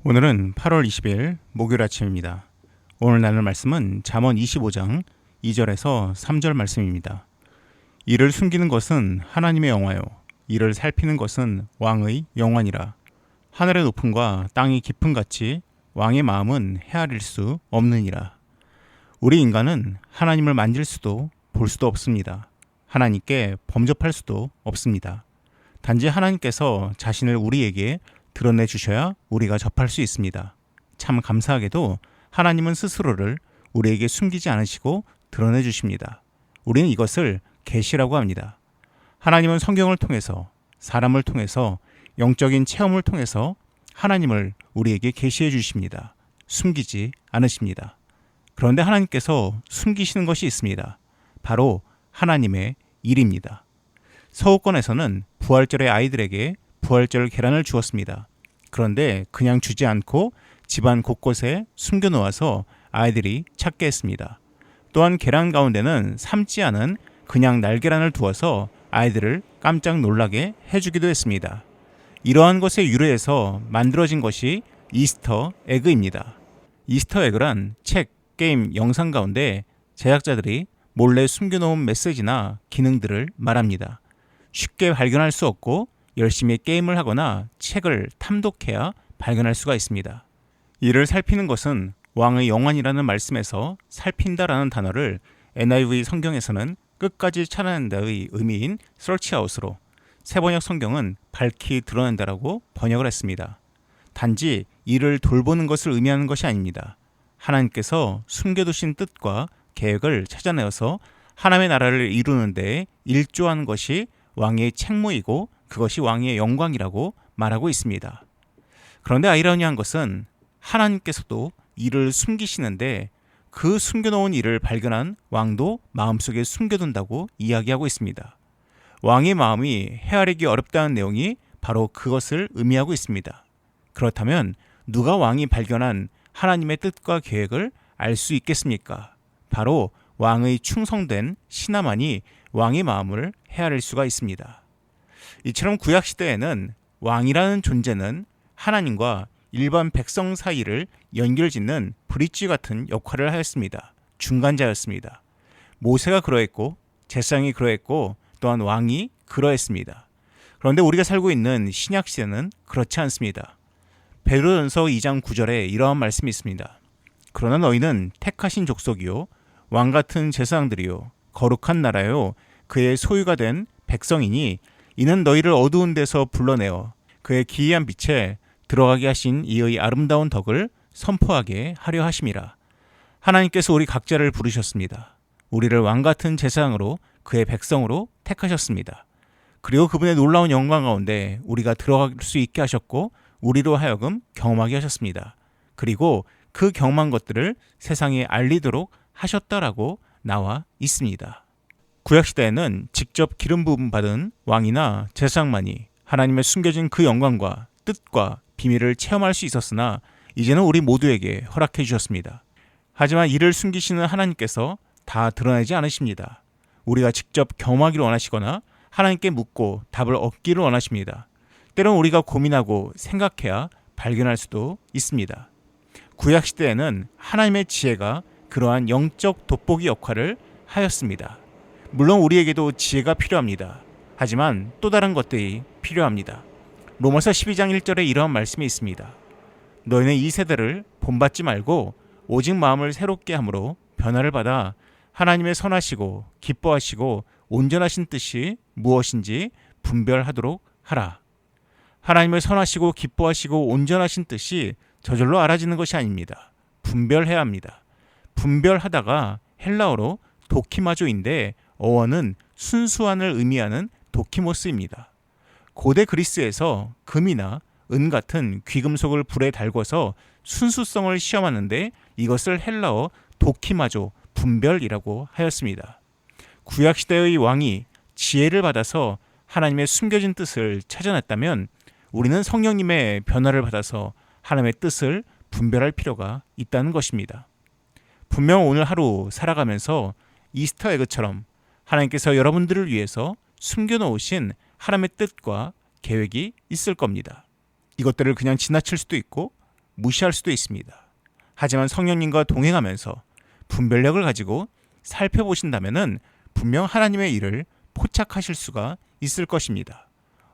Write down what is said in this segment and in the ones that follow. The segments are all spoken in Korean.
오늘은 8월 20일 목요일 아침입니다. 오늘 나눌 말씀은 잠언 25장 2절에서 3절 말씀입니다. 이를 숨기는 것은 하나님의 영화요, 이를 살피는 것은 왕의 영환이라. 하늘의 높음과 땅의 깊음 같이 왕의 마음은 헤아릴 수 없느니라. 우리 인간은 하나님을 만질 수도 볼 수도 없습니다. 하나님께 범접할 수도 없습니다. 단지 하나님께서 자신을 우리에게 드러내 주셔야 우리가 접할 수 있습니다. 참 감사하게도 하나님은 스스로를 우리에게 숨기지 않으시고 드러내 주십니다. 우리는 이것을 계시라고 합니다. 하나님은 성경을 통해서, 사람을 통해서, 영적인 체험을 통해서 하나님을 우리에게 계시해 주십니다. 숨기지 않으십니다. 그런데 하나님께서 숨기시는 것이 있습니다. 바로 하나님의 일입니다. 서구권에서는 부활절에 아이들에게 부활절 계란을 주었습니다. 그런데 그냥 주지 않고 집안 곳곳에 숨겨놓아서 아이들이 찾게 했습니다. 또한 계란 가운데는 삶지 않은 그냥 날계란을 두어서 아이들을 깜짝 놀라게 해주기도 했습니다. 이러한 것에 유래해서 만들어진 것이 이스터 에그입니다. 이스터 에그란 책, 게임, 영상 가운데 제작자들이 몰래 숨겨놓은 메시지나 기능들을 말합니다. 쉽게 발견할 수 없고 열심히 게임을 하거나 책을 탐독해야 발견할 수가 있습니다. 이를 살피는 것은 왕의 영환이라는 말씀에서 살핀다라는 단어를 NIV 성경에서는 끝까지 찾아낸다의 의미인 search아웃으로, 새번역 성경은 밝히 드러낸다라고 번역을 했습니다. 단지 이를 돌보는 것을 의미하는 것이 아닙니다. 하나님께서 숨겨두신 뜻과 계획을 찾아내어서 하나님의 나라를 이루는 데 일조하는 것이 왕의 책무이고 그것이 왕의 영광이라고 말하고 있습니다. 그런데 아이러니한 것은 하나님께서도 이를 숨기시는데 그 숨겨놓은 일을 발견한 왕도 마음속에 숨겨둔다고 이야기하고 있습니다. 왕의 마음이 헤아리기 어렵다는 내용이 바로 그것을 의미하고 있습니다. 그렇다면 누가 왕이 발견한 하나님의 뜻과 계획을 알 수 있겠습니까? 바로 왕의 충성된 신하만이 왕의 마음을 헤아릴 수가 있습니다. 이처럼 구약시대에는 왕이라는 존재는 하나님과 일반 백성 사이를 연결짓는 브릿지 같은 역할을 하였습니다. 중간자였습니다. 모세가 그러했고 제사장이 그러했고 또한 왕이 그러했습니다. 그런데 우리가 살고 있는 신약시대는 그렇지 않습니다. 베드로전서 2장 9절에 이러한 말씀이 있습니다. 그러나 너희는 택하신 족속이요 왕같은 제사장들이요 거룩한 나라요 그의 소유가 된 백성이니 이는 너희를 어두운 데서 불러내어 그의 기이한 빛에 들어가게 하신 이의 아름다운 덕을 선포하게 하려 하심이라. 하나님께서 우리 각자를 부르셨습니다. 우리를 왕같은 제사장으로 그의 백성으로 택하셨습니다. 그리고 그분의 놀라운 영광 가운데 우리가 들어갈 수 있게 하셨고 우리로 하여금 경험하게 하셨습니다. 그리고 그 경험한 것들을 세상에 알리도록 하셨다라고 나와 있습니다. 구약시대에는 직접 기름 부음 받은 왕이나 제사장만이 하나님의 숨겨진 그 영광과 뜻과 비밀을 체험할 수 있었으나 이제는 우리 모두에게 허락해 주셨습니다. 하지만 이를 숨기시는 하나님께서 다 드러내지 않으십니다. 우리가 직접 경험하기를 원하시거나 하나님께 묻고 답을 얻기를 원하십니다. 때론 우리가 고민하고 생각해야 발견할 수도 있습니다. 구약시대에는 하나님의 지혜가 그러한 영적 돋보기 역할을 하였습니다. 물론 우리에게도 지혜가 필요합니다. 하지만 또 다른 것들이 필요합니다. 로마서 12장 1절에 이러한 말씀이 있습니다. 너희는 이 세대를 본받지 말고 오직 마음을 새롭게 함으로 변화를 받아 하나님의 선하시고 기뻐하시고 온전하신 뜻이 무엇인지 분별하도록 하라. 하나님의 선하시고 기뻐하시고 온전하신 뜻이 저절로 알아지는 것이 아닙니다. 분별해야 합니다. 분별하다가 헬라어로 도키마조인데 어원은 순수한을 의미하는 도키모스입니다. 고대 그리스에서 금이나 은 같은 귀금속을 불에 달궈서 순수성을 시험하는데 이것을 헬라어 도키마조, 분별이라고 하였습니다. 구약시대의 왕이 지혜를 받아서 하나님의 숨겨진 뜻을 찾아냈다면 우리는 성령님의 변화를 받아서 하나님의 뜻을 분별할 필요가 있다는 것입니다. 분명 오늘 하루 살아가면서 이스터 에그처럼 하나님께서 여러분들을 위해서 숨겨놓으신 하나님의 뜻과 계획이 있을 겁니다. 이것들을 그냥 지나칠 수도 있고 무시할 수도 있습니다. 하지만 성령님과 동행하면서 분별력을 가지고 살펴보신다면 분명 하나님의 일을 포착하실 수가 있을 것입니다.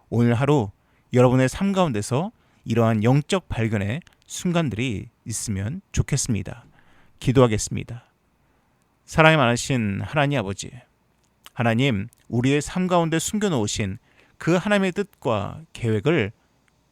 오늘 하루 여러분의 삶 가운데서 이러한 영적 발견의 순간들이 있으면 좋겠습니다. 기도하겠습니다. 사랑이 많으신 하나님 아버지, 하나님, 우리의 삶 가운데 숨겨놓으신 그 하나님의 뜻과 계획을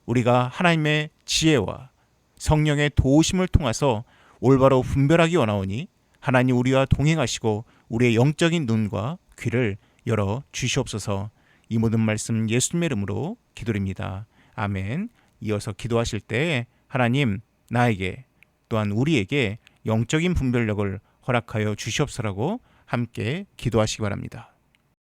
우리가 하나님의 지혜와 성령의 도우심을 통해서 올바로 분별하기 원하오니 하나님 우리와 동행하시고 우리의 영적인 눈과 귀를 열어 주시옵소서. 이 모든 말씀 예수님의 이름으로 기도드립니다. 아멘. 이어서 기도하실 때 하나님 나에게 또한 우리에게 영적인 분별력을 허락하여 주시옵소서라고 함께 기도하시기 바랍니다.